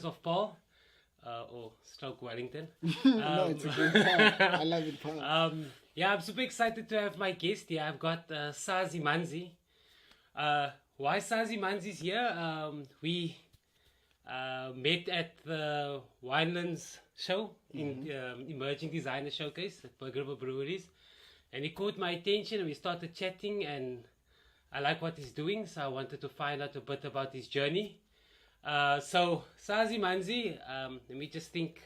Adventures of Paarl, or Stroke Wellington. No, it's a good part. I love it, Paarl. Yeah, I'm super excited to have my guest here. I've got Sazi Manzi. Why Sazi Manzi's here? We met at the Winelands show in Emerging Designer Showcase at Berg River Breweries, and he caught my attention and we started chatting, and I like what he's doing, so I wanted to find out a bit about his journey. So Sazi Manzi, let me just think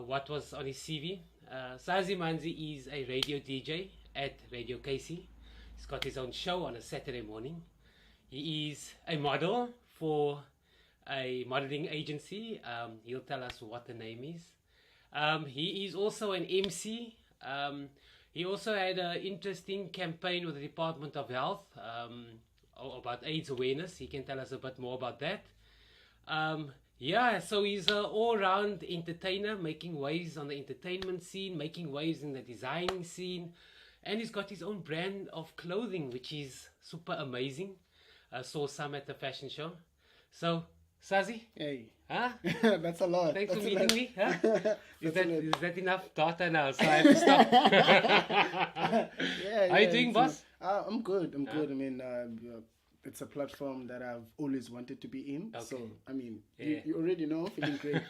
what was on his CV. Sazi Manzi is a radio DJ at Radio Casey. He's got his own show on a Saturday morning. He is a model for a modeling agency. He'll tell us what the name is. He is also an MC. He also had an interesting campaign with the Department of Health about AIDS awareness. He can tell us a bit more about that. Yeah, so he's an all-round entertainer, making waves on the entertainment scene, making waves in the designing scene, and he's got his own brand of clothing, which is super amazing. I saw some at the fashion show. So, Sazi? Hey. Huh? That's a lot. Thanks That's for meeting me. Huh? Is That's that enough data now? So I have to stop. How you doing, boss? I'm good. I'm good. I mean, it's a platform that I've always wanted to be in. Okay. So, I mean, you already know, feeling great.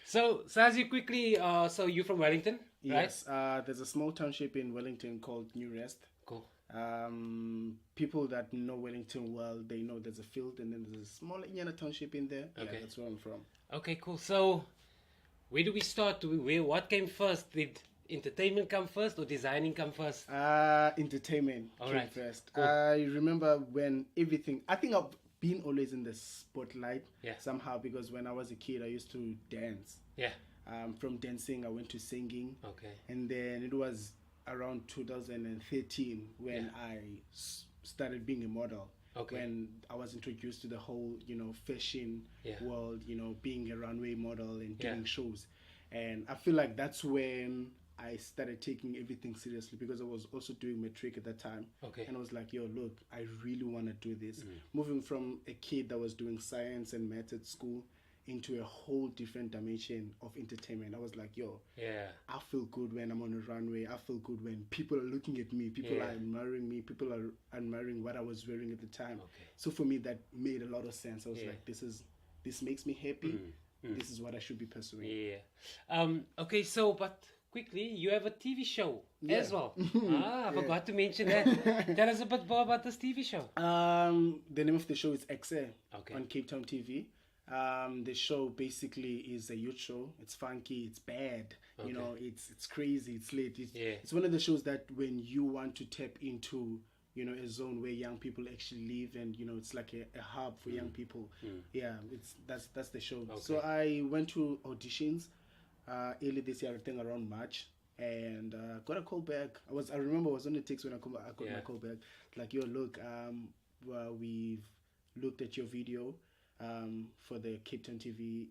So, Sazi, quickly, so you're from Wellington, right? Yes. There's a small township in Wellington called New Rest. Cool. People that know Wellington well, they know there's a field and then there's a small Inyana township in there. Okay. Yeah, that's where I'm from. Okay, cool. So, where do we start? What came first? Did entertainment come first or designing come first? Entertainment came Alright, first. cool. I remember when everything, I think I've been always in the spotlight somehow, because when I was a kid, I used to dance. Yeah. From dancing, I went to singing. Okay. And then it was around 2013 when I started being a model. Okay. When I was introduced to the whole, fashion world, being a runway model and doing shows. And I feel like that's when I started taking everything seriously, because I was also doing matric at that time. Okay. And I was like, yo, look, I really want to do this. Moving from a kid that was doing science and maths at school into a whole different dimension of entertainment. I was like, yo, I feel good when I'm on a runway. I feel good when people are looking at me. People are admiring me. People are admiring what I was wearing at the time. Okay. So for me, that made a lot of sense. I was like, this makes me happy. This is what I should be pursuing. Yeah. Okay, so, but quickly, you have a TV show as well. I forgot to mention that. Tell us a bit more about this TV show. The name of the show is XA Okay. on Cape Town TV. The show basically is a youth show. It's funky, it's bad, it's crazy, it's lit. It's one of the shows that when you want to tap into, a zone where young people actually live, and it's like a hub for young people. Yeah, that's the show. Okay. So I went to auditions early this year, I think around March, and got a call back. I remember I was on the text when I got my call back. Like, yo, look, we've looked at your video for the Cape Town TV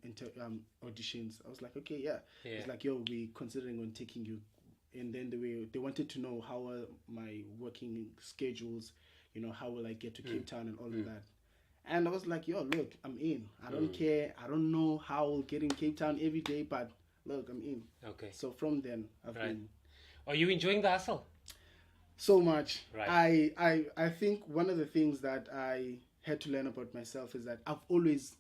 auditions. I was like, okay, It's like, yo, we're considering on taking you. And then they wanted to know how are my working schedules, how will I get to Cape Town and all of that. And I was like, yo, look, I'm in. I don't care. I don't know how I'll get in Cape Town every day, but look, I'm in. Okay. So from then, I've been. Are you enjoying the hustle? So much. Right. I think one of the things that I had to learn about myself is that it's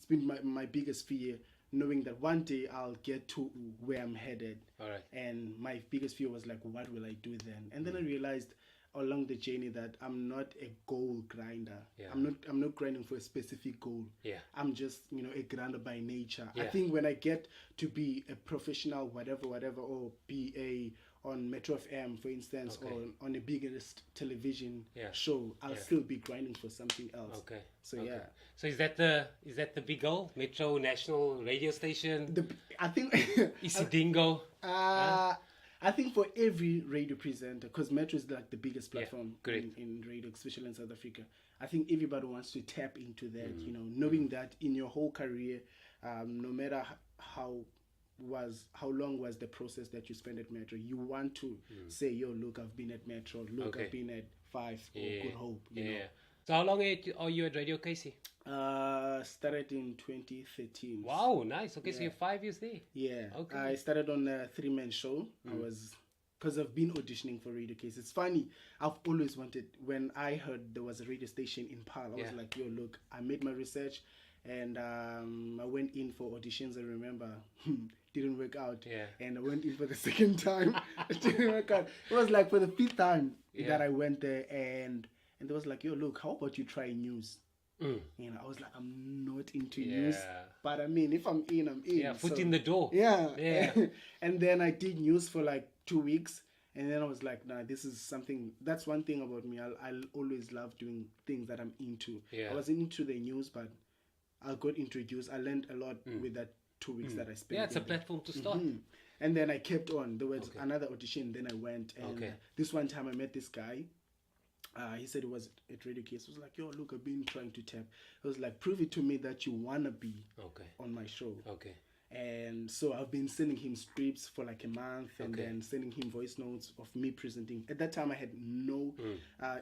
been my biggest fear, knowing that one day I'll get to where I'm headed. All right. And my biggest fear was like, what will I do then? And then I realized along the journey that I'm not a goal grinder. Yeah. I'm not grinding for a specific goal. Yeah. I'm just, a grinder by nature. Yeah. I think when I get to be a professional, whatever, or be on Metro FM, for instance, or on a biggest television show, I'll still be grinding for something else. Okay. So okay. So is that the big goal? Metro National Radio Station? I think Isidingo? I think for every radio presenter, because Metro is like the biggest platform in radio, especially in South Africa, I think everybody wants to tap into that, knowing that in your whole career, no matter how long was the process that you spent at Metro, you want to say, yo, look, I've been at Metro, look, I've been at 5 or Good Hope, you know. So how long are you at Radio Casey? Started in 2013. Wow, nice. Okay, so you're 5 years there. Yeah. Okay. I started on a 3-man show. Because I've been auditioning for Radio Case. It's funny. I've always wanted, when I heard there was a radio station in Paarl, I was like, yo, look, I made my research and I went in for auditions. I remember didn't work out. Yeah. And I went in for the second time. It didn't work out. It was like for the 5th time that I went there, and they was like, yo, look, how about you try news? You know, I was like, I'm not into news, but I mean, if I'm in, I'm in. Yeah, foot in the door. Yeah. And then I did news for like 2 weeks, and then I was like, nah, this is something. That's one thing about me. I'll always love doing things that I'm into. I wasn't into the news, but I got introduced. I learned a lot with that 2 weeks that I spent. Yeah, it's a platform to start. And then I kept on. There was another audition. Then I went, and this one time I met this guy. He said it was at Radio Case. He was like, yo, look, I've been trying to tap. I was like, prove it to me that you want to be on my show. And so I've been sending him scripts for like a month, and then sending him voice notes of me presenting. At that time, I had no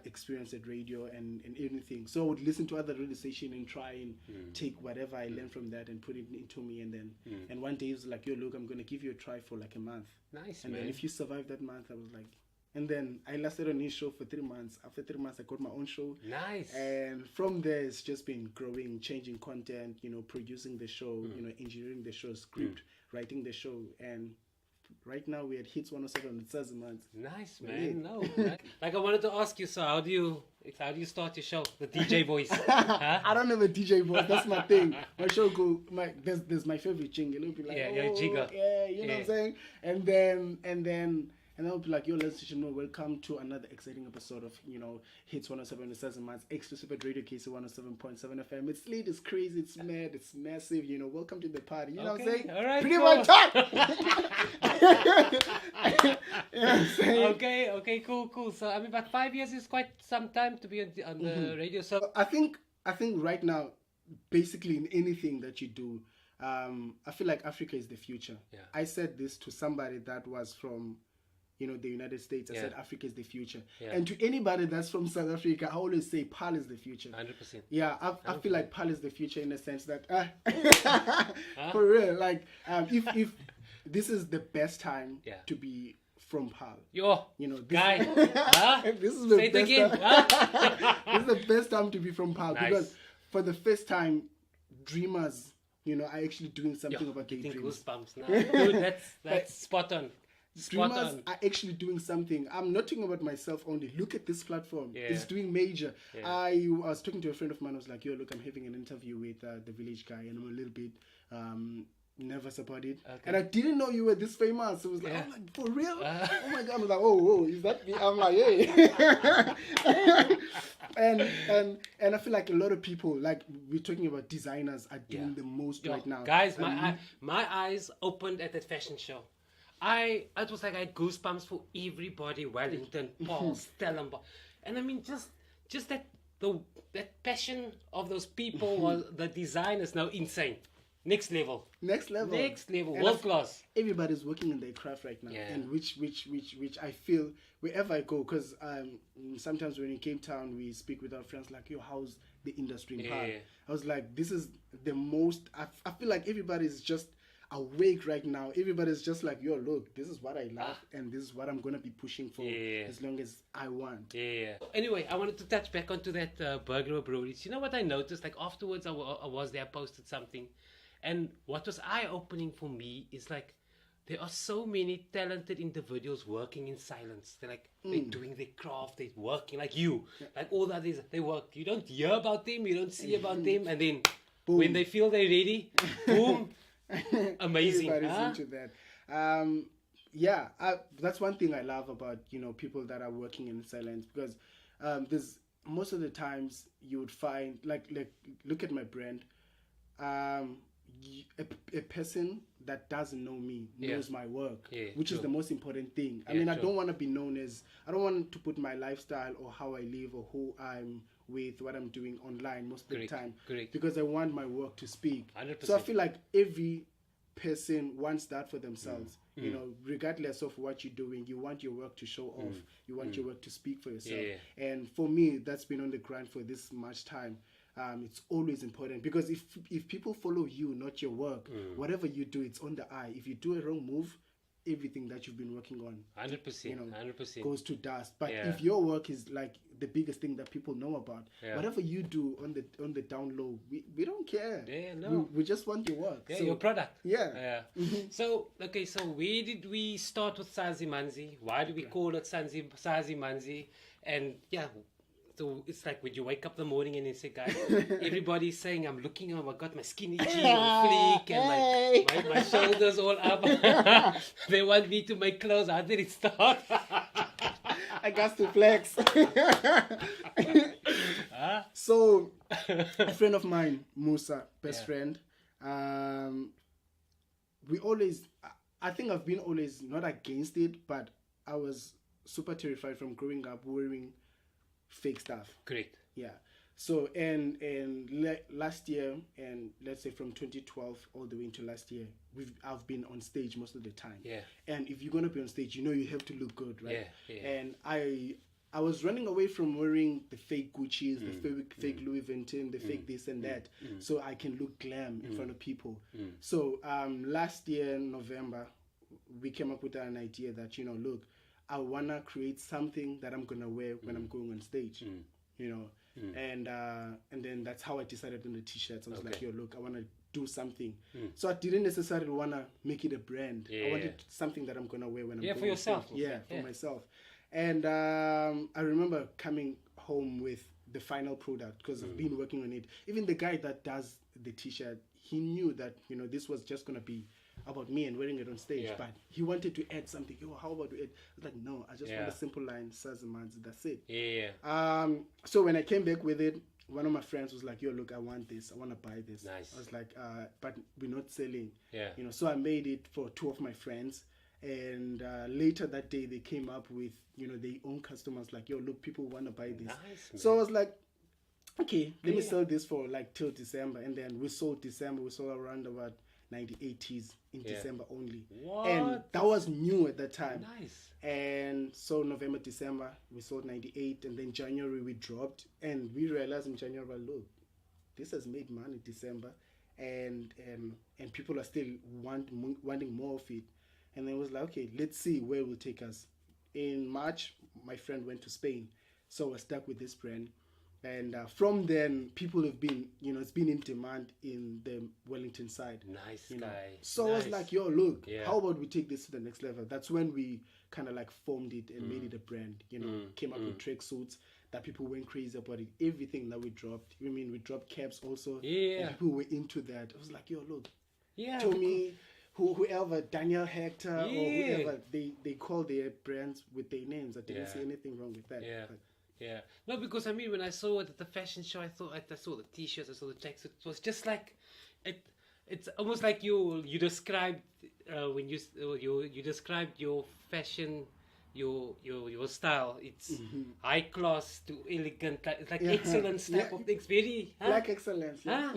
experience at radio and anything. So I would listen to other radio stations and try and take whatever I learned from that and put it into me. And then and one day he was like, yo, look, I'm going to give you a try for like a month. Nice, and man. Then if you survive that month, I was like... And then I lasted on his show for 3 months. After 3 months, I got my own show. Nice. And from there, it's just been growing, changing content, you know, producing the show, you know, engineering the show, script, writing the show. And right now, we're at Hits 107 with Sazi Manzi. Nice, man. No. Like I wanted to ask you, so how do you start your show? The DJ voice. Huh? I don't have a DJ voice. That's my thing. My show there's my favorite jingle. It'll be like, your jigger. Yeah, you know what I'm saying? And I'll be like, yo, ladies and gentlemen, welcome to another exciting episode of, you know, Hits 107 with Sazi Manzi, exclusive at Radio KC 107.7 FM. It's lit, it's crazy, it's mad, it's massive, you know, welcome to the party. You know what I'm saying? All right, pretty cool. much talk! You know what I'm saying? Okay, cool. So, I mean, but 5 years is quite some time to be on the radio. So I think right now, basically in anything that you do, I feel like Africa is the future. Yeah. I said this to somebody that was from... you know, the United States. I said Africa is the future. And to anybody that's from South Africa, I always say Paarl is the future. 100%. Yeah, I feel like Paarl is the future in the sense that, for real, like, if this is the best time to be from Paarl. Yo, you know, guy. This is the Say it best again. time. This is the best time to be from Paarl. Nice. Because for the first time, dreamers, you know, are actually doing something about their dreams. Goosebumps now. Dude, that's spot on. Dreamers are actually doing something. I'm not talking about myself only. Look at this platform. It's doing major. I was talking to a friend of mine. I was like, yo, look, I'm having an interview with the village guy, and I'm a little bit nervous about it. And I didn't know you were this famous. So I was like, oh, like, for real? Oh my God. I was like, oh, is that me? I'm like, hey. and I feel like a lot of people, like we're talking about designers, are doing the most right now. Guys, my eyes opened at that fashion show. It was like I had goosebumps for everybody. Wellington, Paarl, Stellenbosch, and I mean just that passion of those people was the designers now insane. Next level, world class. Everybody's working in their craft right now, and which I feel wherever I go, because sometimes when in Cape Town we speak with our friends like, yo, how's the industry in Paarl? I was like, this is the most. I feel like everybody's just awake right now. Everybody's just like, yo, look, this is what I love, and this is what I'm gonna be pushing for as long as I want. Anyway, I wanted to touch back onto that burger breweries. You know what I noticed? Like afterwards, I was there, I posted something, and what was eye-opening for me is like there are so many talented individuals working in silence. They're like they're doing their craft, they're working like you, like all the others. They work. You don't hear about them, you don't see about them, and then boom. When they feel they're ready, boom. Amazing. Everybody's into that. That's one thing I love about, you know, people that are working in silence, because there's most of the times you would find like look at my brand, a person that doesn't know me knows my work, which is the most important thing. I mean, I don't want to be known as, I don't want to put my lifestyle or how I live or who I'm with, what I'm doing online most of the time, because I want my work to speak. 100%. So I feel like every person wants that for themselves. You know, regardless of what you're doing, you want your work to show off. You want your work to speak for yourself. Yeah. And for me, that's been on the grind for this much time. It's always important, because if people follow you, not your work, whatever you do, it's on the eye. If you do a wrong move, everything that you've been working on, 100%, 100% goes to dust. But if your work is like the biggest thing that people know about, whatever you do on the down low, we don't care. We just want your work. So, your product. So so where did we start with Sazi Manzi? Why do we call it Sazi Manzi? And so it's like when you wake up in the morning and you say, guys, everybody's saying I'm looking up, I got my skinny jeans on fleek and my shoulders all up. They want me to make clothes. How did it start? I got to flex. So a friend of mine, Musa, best friend, I think I've been always not against it, but I was super terrified from growing up wearing fake stuff. Correct. Yeah. So and last year, and let's say from 2012 all the way into last year, I've been on stage most of the time. Yeah. And if you're gonna be on stage, you have to look good, right? Yeah. And I was running away from wearing the fake Gucci's, the fake Louis Vuitton, the fake this and that, so I can look glam in front of people. So last year in November, we came up with an idea that look, I wanna create something that I'm gonna wear when I'm going on stage, and then that's how I decided on the t-shirts. I was like, look, I wanna do something. So I didn't necessarily wanna make it a brand. I wanted something that I'm gonna wear when I'm going for yourself. On stage. For myself. And I remember coming home with the final product, because I've been working on it. Even the guy that does the t-shirt, he knew that this was just gonna be about me and wearing it on stage, but he wanted to add something. How about we add? I was like, no, I just want a simple line, Sazi Manzi, that's it. So when I came back with it, one of my friends was like, look, I want this, I want to buy this. Nice. I was like, but we're not selling. So I made it for two of my friends, and later that day they came up with their own customers, like, look, people want to buy this. Nice, so I was like, okay, let me sell this for like till December. And then we sold around about 90-80s in December only. What? And that was new at that time. Nice. And so November, December, we sold 98, and then January we dropped, and we realized in January, look, this has made money December, and people are still wanting more of it. And then it was like, okay, let's see where it will take us. In March, my friend went to Spain, so I was stuck with this brand. And from then, people have been, it's been in demand in the Wellington side. Nice guy. So I was like, look, how about we take this to the next level? That's when we kind of like formed it and made it a brand, came up with tracksuits that people went crazy about it. Everything that we dropped. We dropped caps also. And people were into that. I was like, look, Tommy, whoever, Daniel Hector or whoever, they call their brands with their names. I didn't see anything wrong with that. No, because when I saw it at the fashion show, I saw the t-shirts, I saw the tracksuit. It was just like it's almost like you described when you described your fashion, your style. It's high class to elegant. It's like excellence type of things. Very like excellence. No,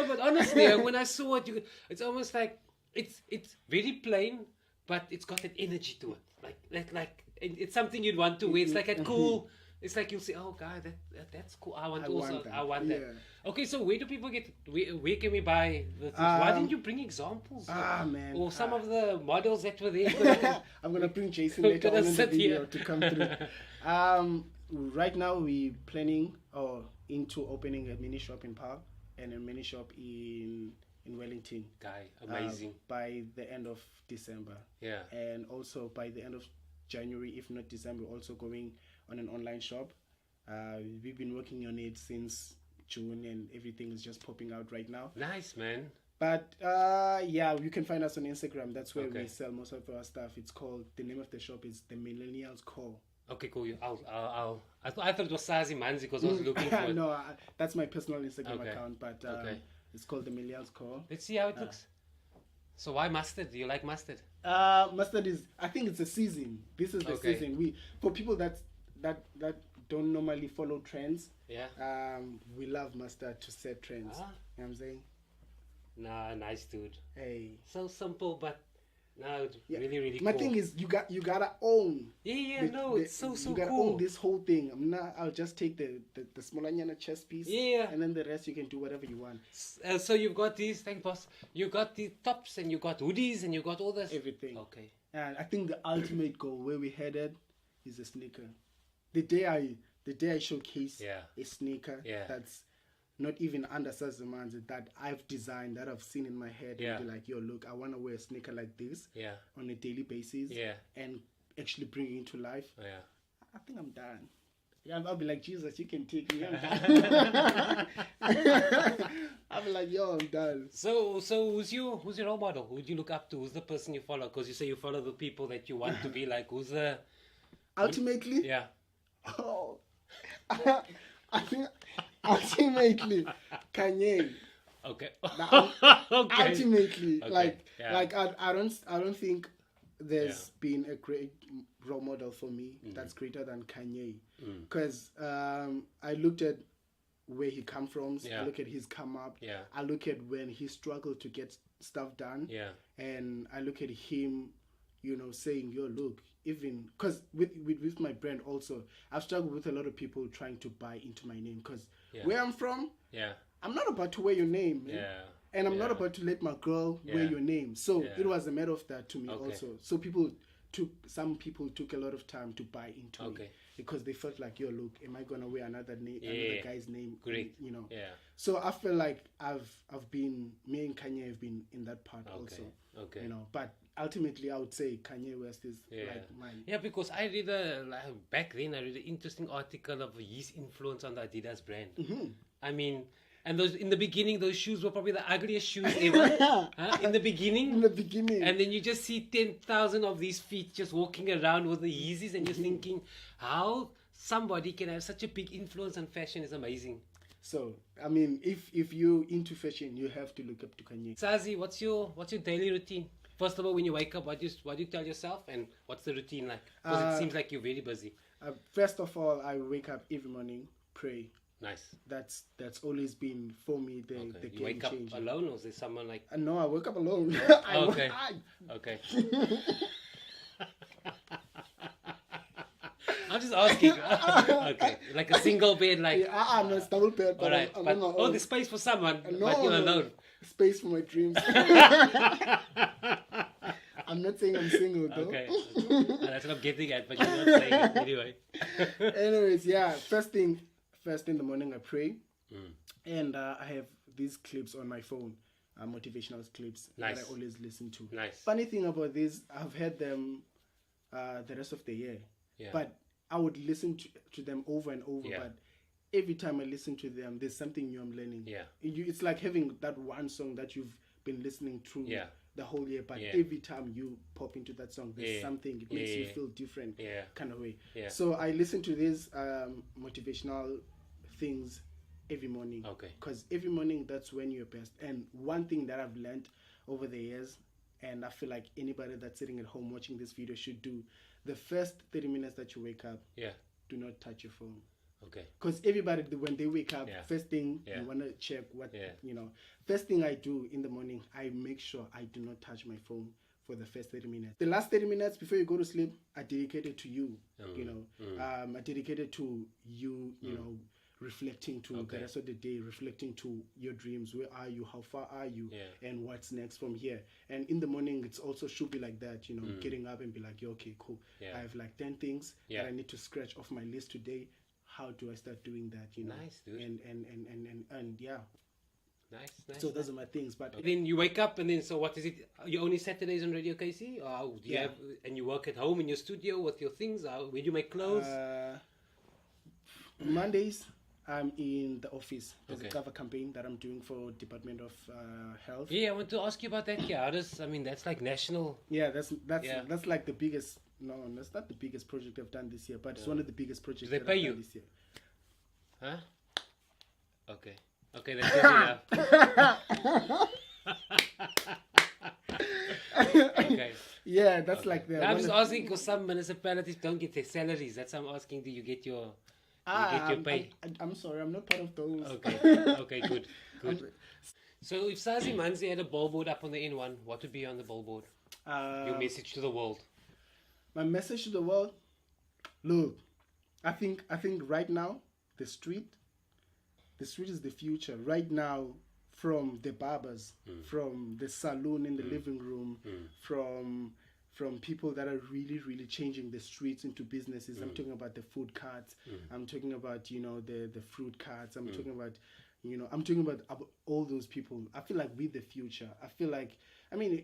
but honestly, when I saw it, it's almost like it's very plain, but it's got that energy to it. Like it's something you'd want to wear. It's like a cool. It's like you'll say, "Oh, God, that's cool. I want that." Okay, so where do people get? Where can we buy the things? Why didn't you bring examples? Man. Or some of the models that were there. I'm gonna bring Jason later on in the video to come through. Right now we're planning into opening a mini shop in Paarl and a mini shop in Wellington. Guy, amazing. By the end of December. Yeah. And also by the end of January, if not December, we're also going on an online shop. We've been working on it since June, and everything is just popping out right now. Nice, man. But you can find us on Instagram. That's where we sell most of our stuff. It's called, the name of the shop is The Millennials Call. Okay, cool. I thought it was Sazi Manzi because I was looking for it. No, that's my personal Instagram account, but it's called The Millennials Call. Let's see how it looks. So why mustard? Do you like mustard? Mustard is, I think it's a season. This is the season. For people that don't normally follow trends, we love mustard to set trends. You know what I'm saying? Nah, nice dude. Hey. So simple, but no, Yeah. really, really My cool. thing is, you gotta own. It's so you gotta cool. own this whole thing. I'll just take the smaller chest piece. Yeah. And then the rest you can do whatever you want. So you've got these, thank boss. You got the tops and you got hoodies and you got all this. Everything. Okay. And I think the ultimate goal where we headed is a sneaker. The day I showcase a sneaker that's not even under Sazi Manzi, that I've designed, that I've seen in my head, and be like, yo, look, I want to wear a sneaker like this on a daily basis and actually bring it into life. I think I'm done. I'll be like, Jesus, you can take me. I'm done. I'll be like, yo, I'm done. So who's your role model? Who do you look up to? Who's the person you follow? Because you say you follow the people that you want to be like. Who's the... Ultimately? Yeah. Oh. I think ultimately Kanye. Okay. Okay. Ultimately, like I don't think there's been a great role model for me that's greater than Kanye, because I looked at where he come from. I look at his come up. I look at when he struggled to get stuff done. And I look at him, saying, yo, look, even because with my brand also, I've struggled with a lot of people trying to buy into my name, because where I'm from, I'm not about to wear your name, man. And I'm not about to let my girl wear your name. So it was a matter of that to me also. So some people took a lot of time to buy into me, because they felt like, yo, look, am I gonna wear another guy's name? Great. So I feel like me and Kanye have been in that part also. But ultimately I would say Kanye West is like mine. Yeah, because back then I read an interesting article of his influence on the Adidas brand. I mean, and those in the beginning, those shoes were probably the ugliest shoes ever. In the beginning. And then you just see 10,000 of these feet just walking around with the Yeezys, and you're thinking, how somebody can have such a big influence on fashion is amazing. So, I mean, if you're into fashion, you have to look up to Kanye. Sazi, what's your daily routine? First of all, when you wake up, what do you tell yourself, and what's the routine like? Because it seems like you're very busy. First of all, I wake up every morning, pray. Nice. That's always been for me the game changer. You wake up alone, or is there someone like? No, I wake up alone. Okay. I'm just asking. Okay, like a single bed, like. No, it's double bed. All right, there's space for someone, but you're alone. Space for my dreams. I'm not saying I'm single though. Okay. That's what I'm getting at, but you're not saying it anyway. Anyways, first in the morning I pray, and I have these clips on my phone, motivational clips that I always listen to. Nice. Funny thing about this, I've heard them the rest of the year, but I would listen to them over and over, but every time I listen to them, there's something new I'm learning. It's like having that one song that you've been listening through the whole year, but every time you pop into that song, there's something, it makes you feel different kind of way. So I listen to these motivational things every morning, because every morning that's when you're best. And one thing that I've learned over the years, and I feel like anybody that's sitting at home watching this video should do, the first 30 minutes that you wake up, do not touch your phone. Because everybody, when they wake up, first thing you want to check what first thing I do in the morning, I make sure I do not touch my phone for the first 30 minutes. The last 30 minutes before you go to sleep are dedicated to you. Are dedicated to you. Reflecting to the rest of the day, reflecting to your dreams. Where are you? How far are you? And what's next from here? And in the morning, it's also should be like that. Getting up and be like, okay, cool. I have like 10 things that I need to scratch off my list today. How do I start doing that? Nice, dude. And yeah. Nice. So those are my things. But then you wake up, and then so what is it? You only Saturdays on Radio KC, or do you have? And you work at home in your studio with your things. Where do you make clothes? Mondays, I'm in the office. There's a cover campaign that I'm doing for Department of Health. Yeah, I want to ask you about that. Yeah, that's like national. Yeah, that's like the biggest. No, that's not the biggest project I've done this year, but it's one of the biggest projects I've done this year. Huh? Okay, that's good enough. Okay. Yeah, that's like the. I'm just asking because some municipalities don't get their salaries. That's why I'm asking. Do you get your? You get your pay? I'm sorry, I'm not part of those. Okay, good. So if Sazi Manzi had a billboard up on the N1, what would be on the billboard? Your message to the world. My message to the world, look, I think right now the street is the future. Right now, from the barbers, from the saloon in the living room, from people that are really, really changing the streets into businesses. I'm talking about the food carts. I'm talking about, the fruit carts. I'm talking about, I'm talking about all those people. I feel like we're the future. I feel like, I mean,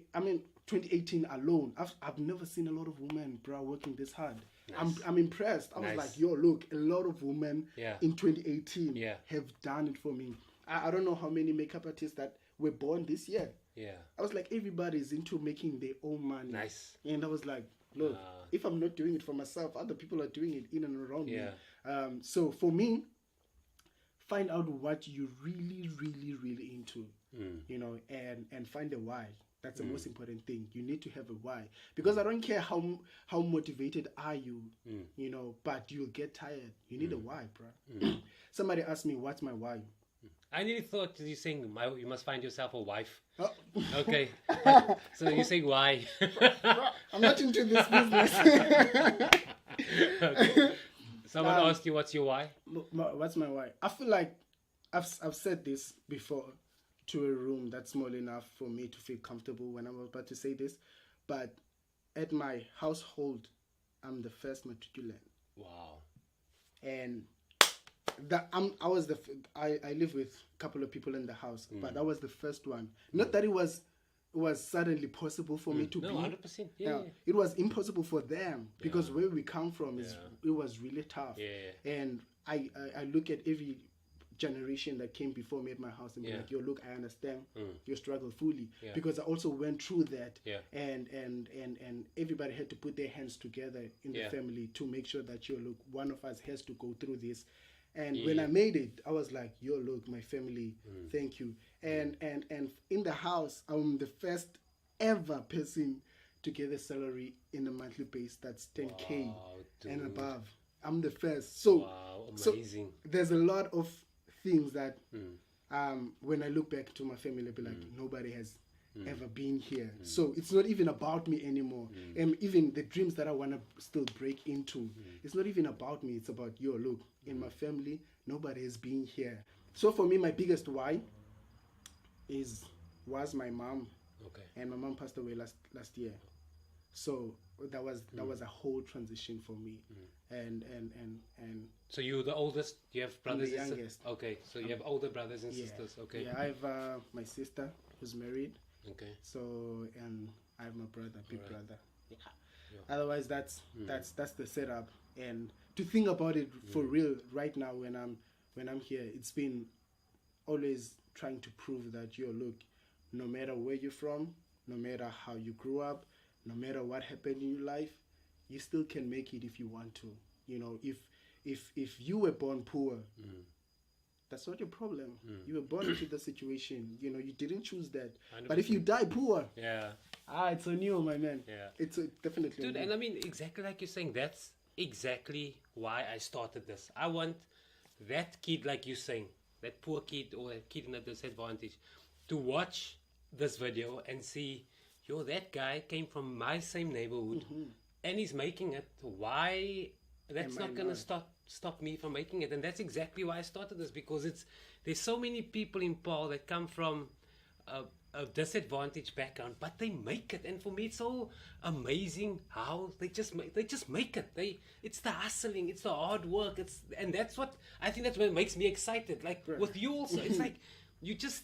2018 alone, I've never seen a lot of women, bro, working this hard. Nice. I'm impressed. I was like, yo, look, a lot of women in 2018 have done it for me. I don't know how many makeup artists that were born this year. Yeah. I was like, everybody's into making their own money. Nice. And I was like, look, if I'm not doing it for myself, other people are doing it in and around me. So for me, find out what you're really, really, really into, and find a why. That's the most important thing. You need to have a why. Because I don't care how motivated are you, but you'll get tired. You need a why, bro. Somebody asked me, what's my why? I nearly thought you saying you must find yourself a wife. Oh. Okay. So you're saying why? I'm not into this business. Okay. Someone asked you what's your why? What's my why? I feel like I've said this before to a room that's small enough for me to feel comfortable when I'm about to say this. But at my household, I'm the first matriculant. Wow. And I live with a couple of people in the house, but I was the first one. Not that it was suddenly possible for me to be. 100%. Yeah. It was impossible for them because where we come from it was really tough. Yeah. And I look at every generation that came before me at my house and be like, yo, look, I understand your struggle fully because I also went through that. And everybody had to put their hands together in the family to make sure that, yo, look, one of us has to go through this. And when I made it, I was like, yo, look, my family, thank you. And in the house, I'm the first ever person to get a salary in a monthly base that's 10K and above. I'm the first. So, amazing. So there's a lot of things that when I look back to my family, I'll be like, nobody has ever been here. So it's not even about me anymore. And even the dreams that I want to still break into, it's not even about me. It's about, yo, look, in my family, nobody has been here. So for me, my biggest why was my mom. Okay. And my mom passed away last year. So that was a whole transition for me. And so you're the oldest? You have brothers? I'm the youngest. Okay, so you have older brothers and sisters. Okay. Yeah, I have my sister who's married. Okay. So and I have my brother, big brother. Yeah. Otherwise, that's the setup. And to think about it for real right now, when I'm here, it's been always trying to prove that, yo, look, no matter where you're from, no matter how you grew up, no matter what happened in your life, you still can make it if you want to. If you were born poor, that's not your problem. You were born into the situation. You didn't choose that. 100%. But if you die poor, it's on you, my man. Yeah, it's definitely. Dude, and I mean, exactly like you're saying, that's exactly why I started this. I want that kid, like you're saying, that poor kid or that kid in a disadvantage, to watch this video and see, yo, that guy came from my same neighborhood and he's making it. Why? That's not going to stop me from making it. And that's exactly why I started this, because there's so many people in Paarl that come from a disadvantaged background, but they make it. And for me, it's so amazing how they just make it. It's the hustling, it's the hard work, and that's what makes me excited. Like with you also, it's like you just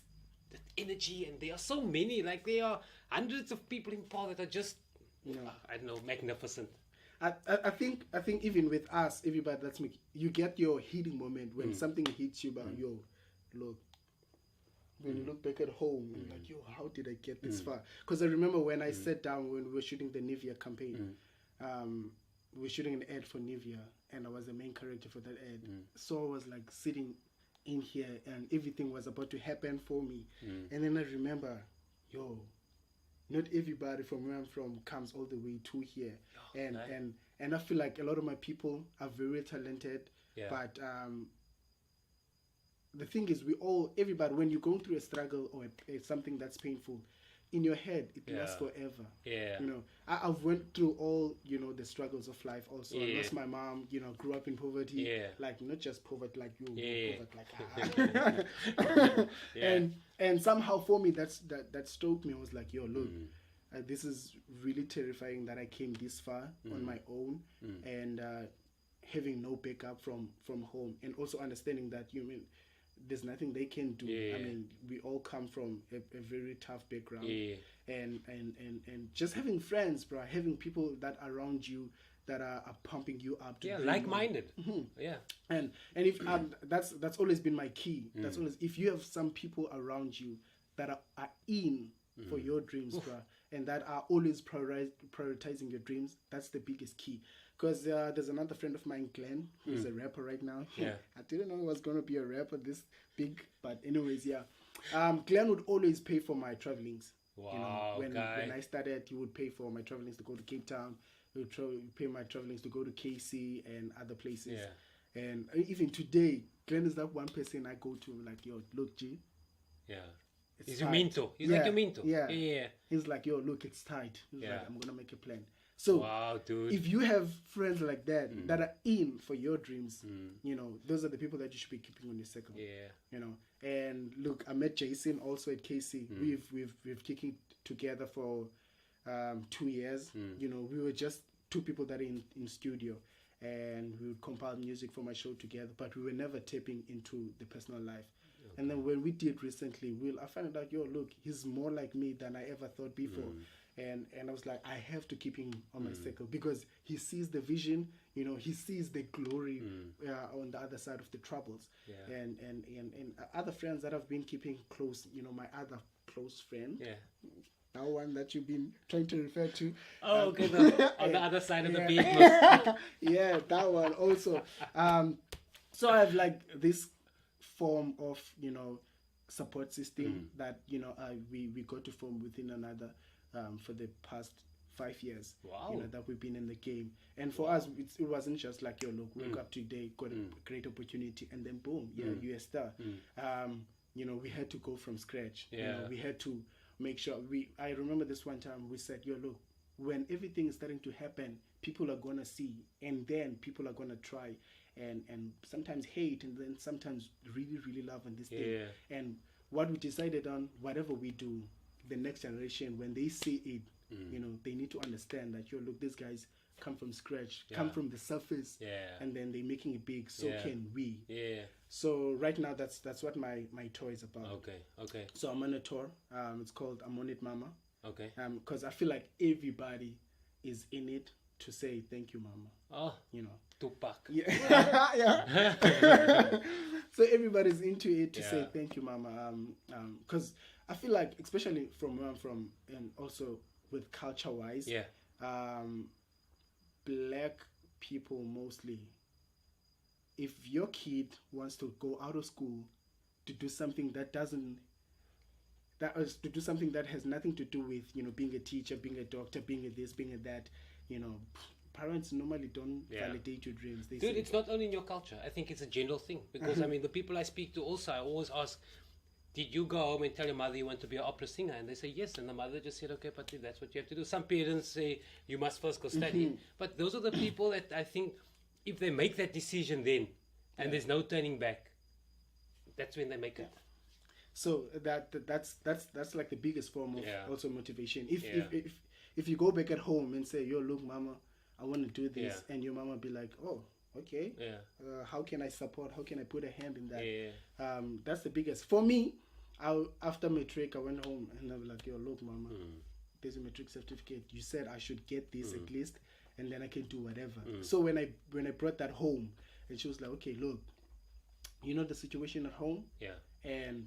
that energy, and there are so many. Like there are hundreds of people in Paarl that are just I don't know, magnificent. I think even with us, everybody you get your hitting moment when something hits you, about yo, look. When you look back at home, you're like, yo, how did I get this far? Because I remember when I sat down when we were shooting the Nivea campaign, we were shooting an ad for Nivea, and I was the main character for that ad. So I was like sitting in here, and everything was about to happen for me. And then I remember, yo, not everybody from where I'm from comes all the way to here. And I feel like a lot of my people are very talented, but the thing is, everybody, when you're going through a struggle or something that's painful, in your head it lasts forever. Yeah. You know, I've went through all, you know, the struggles of life also. I lost my mom, you know, grew up in poverty. Yeah. Like, not just poverty like you, Yeah. poverty like Yeah. and somehow for me that stoked me. I was like, yo, look, this is really terrifying that I came this far on my own, and having no backup from home, and also understanding that there's nothing they can do. I mean, we all come from a very tough background, and just having friends, bro, having people that are around you that are pumping you up to like-minded. And if that's always been my key. That's always, if you have some people around you that are in for your dreams, bro, and that are always prioritizing your dreams, that's the biggest key. Because there's another friend of mine, Glenn, who's a rapper right now. I didn't know he was going to be a rapper this big, but anyways, Glenn would always pay for my travelings. Wow, when I started, he would pay for my travelings to go to Cape Town. He would pay my travelings to go to KC and other places. And even today, Glenn is that one person I go to, like, yo, look, G. He's your mentor. He's like your mentor. Yeah. He's like, yo, look, it's tight. He's like, I'm going to make a plan. So wow, dude. If you have friends like that that are in for your dreams, you know, those are the people that you should be keeping on your circle. You know, and look, I met Jason also at KC. We've kicking together for 2 years. You know, we were just two people that are in studio, and we would compile music for my show together, but we were never tapping into the personal life. And then when we did recently, I found out, yo, look, he's more like me than I ever thought before. And I was like, I have to keep him on my circle, because he sees the vision, you know, he sees the glory on the other side of the troubles. And other friends that I've been keeping close, you know, my other close friend, that one that you've been trying to refer to. Oh, okay, on the other side of the beat. Yeah, that one also. So I have like this form of, you know, support system that, you know, we got to form within another for the past 5 years. Wow. You know, that we've been in the game. And for us, it wasn't just like, yo, look, woke up today, got a great opportunity, and then boom, you're a star. You know, we had to go from scratch. You know, we had to make sure I remember this one time we said, yo, look, when everything is starting to happen, people are gonna see, and then people are gonna try and sometimes hate, and then sometimes really, really love on this thing. And what we decided on, whatever we do, the next generation, when they see it, you know, they need to understand that, yo, look, these guys come from scratch, come from the surface, and then they're making it big. So can we? So right now, that's what my tour is about. Okay. So I'm on a tour. It's called I'm On It, Mama. Okay. Because I feel like everybody is in it to say thank you, Mama. Oh, you know, Tupac. Yeah. So everybody's into it to say thank you, Mama. Because I feel like, especially from where I'm from, and also with culture-wise, black people mostly, if your kid wants to go out of school to do something that has nothing to do with, you know, being a teacher, being a doctor, being a this, being a that, you know, parents normally don't validate your dreams. Dude, it's not only in your culture. I think it's a general thing, because I mean, the people I speak to also, I always ask, did you go home and tell your mother you want to be an opera singer? And they say yes, and the mother just said, okay, but that's what you have to do. Some parents say you must first go study, but those are the people that I think, if they make that decision then, and there's no turning back, that's when they make it. So that's like the biggest form of also motivation. If you go back at home and say, yo, look, Mama, I want to do this, and your mama be like, oh, okay, how can I support? How can I put a hand in that? That's the biggest. For me, after matric, I went home and I was like, yo, look, Mama, there's a matric certificate. You said I should get this at least, and then I can do whatever. So when I brought that home, and she was like, okay, look, you know the situation at home,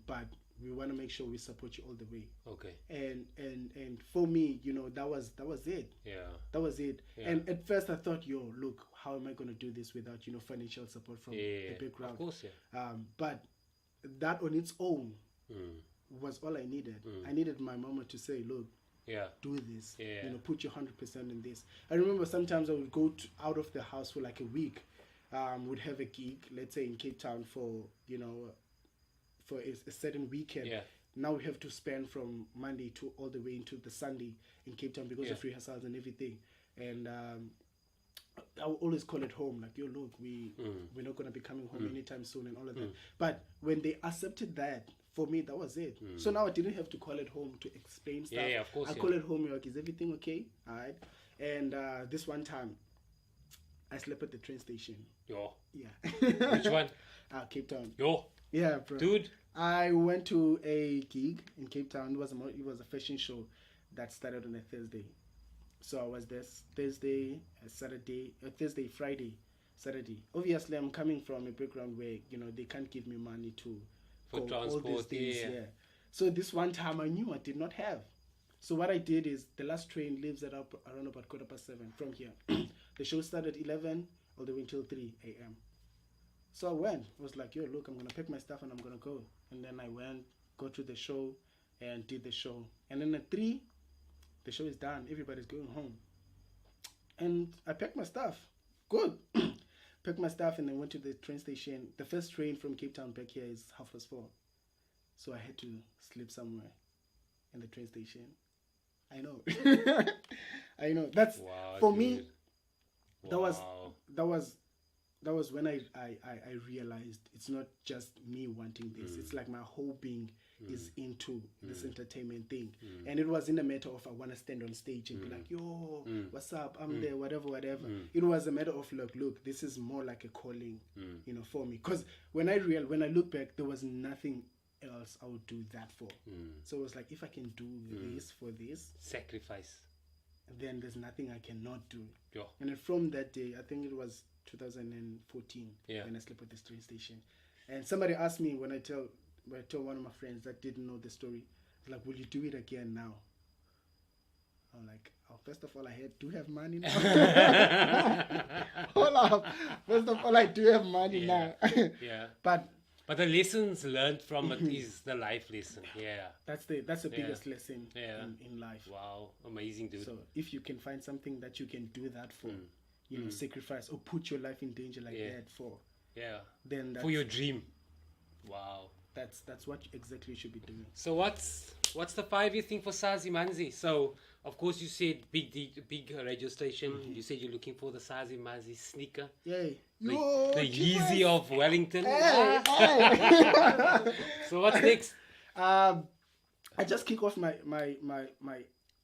but we want to make sure we support you all the way. Okay. And for me, you know, that was it. That was it. And at first I thought, yo, look, how am I going to do this without, you know, financial support from the background? Of course, but that on its own was all I needed. I needed my mama to say, look, do this. You know, put your 100% in this. I remember sometimes I would go out of the house for like a week. Would have a gig, let's say in Cape Town, for, you know, for a certain weekend. Yeah. Now we have to spend from Monday to all the way into the Sunday in Cape Town because of rehearsals and everything. And I will always call it home. Like, yo, look, we're not gonna be coming home anytime soon and all of that. But when they accepted that, for me, that was it. So now I didn't have to call it home to explain stuff. Yeah, of course. I call it home. You're like, is everything okay? All right. And this one time, I slept at the train station. Yo. Yeah. Which one? Cape Town. Yo. Yeah, bro. Dude. I went to a gig in Cape Town. It was a fashion show that started on a Thursday. So I was there Thursday, Saturday, Thursday, Friday, Saturday. Obviously, I'm coming from a background where, you know, they can't give me money for transport. All these things, yeah. So this one time I knew I did not have. So what I did is the last train leaves at around about 7:15 from here. The show started at 11 all the way until 3 a.m. So I went. I was like, yo, look, I'm going to pack my stuff and I'm going to go. And then I went, go to the show and did the show. And then at 3, the show is done. Everybody's going home. And I packed my stuff. Good. Packed my stuff and then went to the train station. The first train from Cape Town back here is 4:30. So I had to sleep somewhere in the train station. I know. I know. That's, for me, that was when I realized it's not just me wanting this. It's like my whole being is into this entertainment thing. And it wasn't a matter of I want to stand on stage and be like, yo, what's up? I'm there, whatever. It was a matter of look, this is more like a calling, you know, for me. Because when I look back, there was nothing else I would do that for. So it was like, if I can do this for this, sacrifice, then there's nothing I cannot do. Yeah. And then from that day, I think it was 2014 when I slept at this train station. And somebody asked me when I tell one of my friends that didn't know the story, like, will you do it again now? I'm like, oh, first of all, I do have money now. Hold up. First of all, I do have money now. Yeah. But the lessons learned from it is the life lesson. Yeah. That's the biggest lesson in life. Wow. Amazing, dude. So if you can find something that you can do that for, you know, sacrifice or put your life in danger like that for. Yeah. Then for your dream. Wow. That's what exactly you should be doing. So what's the 5-year thing for Sazi Manzi? So of course you said big radio station. You said you're looking for the Sazi Manzi sneaker. Yay. The Yeezy of Wellington. Hey. So what's next? I just kick off my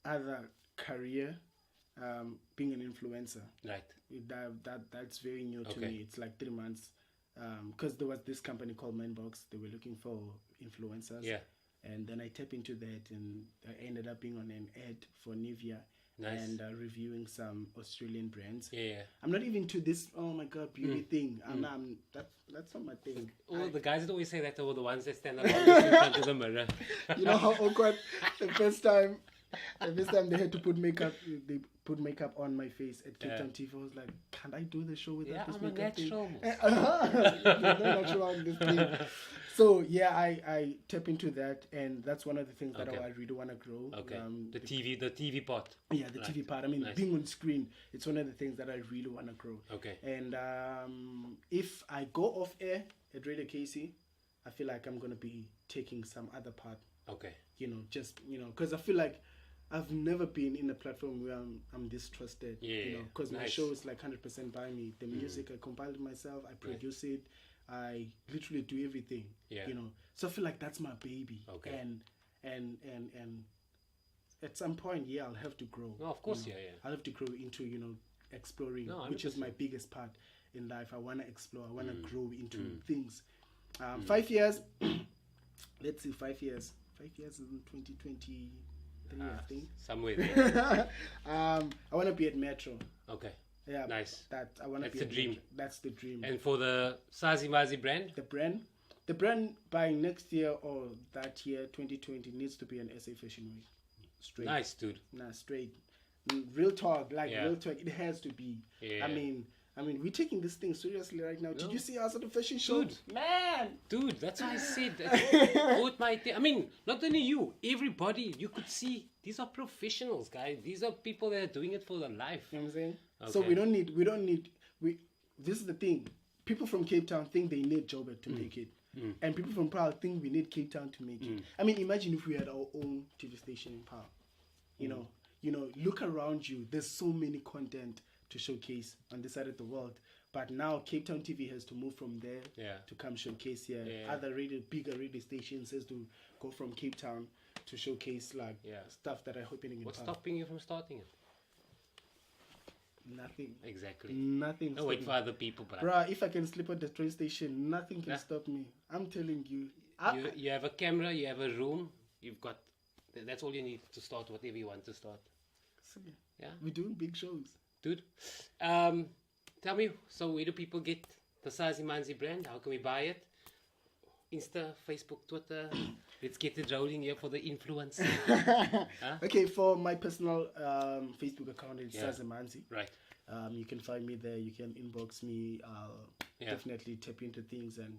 other career, being an influencer. Right. That's very new to me. It's like 3 months. Because there was this company called Manbox. They were looking for influencers. Yeah. And then I tapped into that and I ended up being on an ad for Nivea. Nice. And reviewing some Australian brands. Yeah. I'm not even to this, oh my God, beauty thing. That's not my thing. The guys that always say that are the ones that stand alone in front of the mirror. You know how awkward the first time they had to put makeup, they put makeup on my face at Cape Town TV. I was like, can't I do the show without this makeup thing? There's no natural on this thing. So yeah, I tap into that, and that's one of the things that I really want to grow. Okay. The TV part. Yeah, the TV part. I mean, being on screen, it's one of the things that I really want to grow. Okay. And if I go off air at Radio KC, I feel like I'm gonna be taking some other part. Okay. You know, just because I feel like I've never been in a platform where I'm this trusted. Yeah. You know, because my show is like 100% by me. The music I compile it myself. I produce it. I literally do everything. Yeah. You know, so I feel like that's my baby. Okay. And at some point, I'll have to grow. No, of course, you know? yeah. I'll have to grow into exploring, which is my biggest part in life. I want to explore. I want to grow into things. 5 years. Let's see, 5 years. 5 years in 2023, I think. Somewhere there. I want to be at Metro. Okay. Yeah. Nice. That's the dream. Metro. That's the dream. And for the Sazi Manzi brand? The brand by next year or that year, 2020, needs to be an SA Fashion Week. Straight. Nice, dude. Straight. Real talk, real talk. It has to be. Yeah. I mean, we're taking this thing seriously right now. No. Did you see us at the fashion show? Dude, that's why I said I mean, not only you, everybody, you could see these are professionals, guys. These are people that are doing it for their life. You know what I'm saying? Okay. So we don't need, this is the thing. People from Cape Town think they need Joburg to make it. and people from Paarl think we need Cape Town to make it. I mean, imagine if we had our own TV station in Paarl. You know, look around you. There's so many content to showcase on this side of the world. But now Cape Town TV has to move from there to come showcase here. Other bigger radio stations has to go from Cape Town to showcase like stuff that are happening in What's Paarl. stopping you from starting it? Nothing. Exactly. Nothing. Don't wait for other people, bro. Bruh, if I can sleep at the train station, nothing can stop me. I'm telling you. You have a camera, you have a room, you've got... That's all you need to start whatever you want to start. Yeah? We're doing big shows. Dude, tell me, so where do people get the Sazi Manzi brand? How can we buy it? Insta, Facebook, Twitter. Let's get it rolling here for the influence. Okay, for my personal Facebook account, it's Sazi Manzi. Right. You can find me there. You can inbox me. I'll definitely tap into things and,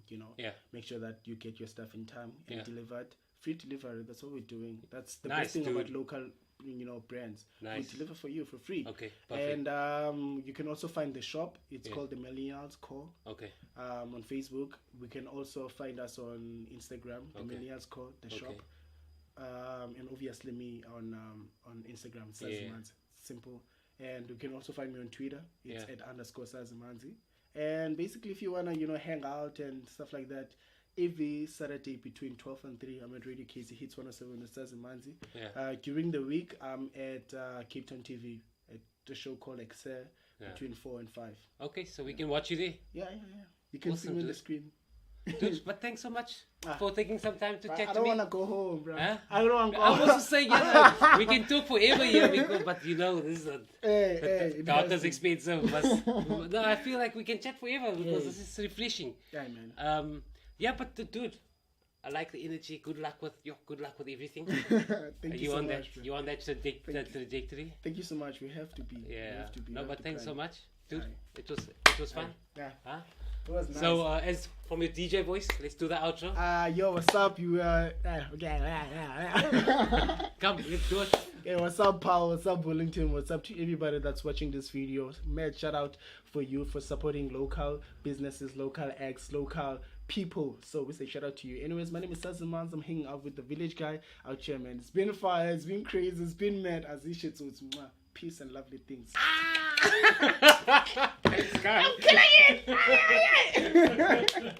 make sure that you get your stuff in time and delivered. Free delivery. That's what we're doing. That's the best thing about local brands. We deliver for you for free. Okay, perfect. And you can also find the shop. It's called the Millennials Core. Okay. On Facebook. We can also find us on Instagram, the Millennials Core, the shop. And obviously me on Instagram, Sazi Manzi. Simple. And you can also find me on Twitter. It's at _Sazi Manzi. And basically, if you wanna hang out and stuff like that, every Saturday between 12 and 3, I'm at Radio KC Hits 107 with Sazi Manzi. During the week, I'm at Cape Town TV at the show called Excel between 4 and 5. Okay, so we can watch you there. Yeah. You can see me on the screen. Dude, but thanks so much for taking some time to chat to me. I don't want to go home, bro. Huh? I don't want to go I home. was also saying, we can talk forever here, but this is the house expensive. No, I feel like we can chat forever because this is refreshing. Yeah, man. But dude, I like the energy. Good luck with everything. Thank you so much. You on that trajectory? Thank you so much. We have to be. Yeah. We have to be. No, but thanks so much, dude. Aye. It was fun. Yeah. Huh? It was nice. So as from your DJ voice, let's do the outro. Yo, what's up? You Come, let's do it. Hey, what's up, Paarl? What's up, Wellington? What's up to everybody that's watching this video? Mad shout out for you for supporting local businesses, local acts, local people. So we say shout out to you. Anyways, my name is Sazi Manzi. I'm hanging out with the village guy out here, man. It's been fire, it's been crazy, it's been mad as this shit. So it's peace and lovely things. Thanks, guys. I'm killing it.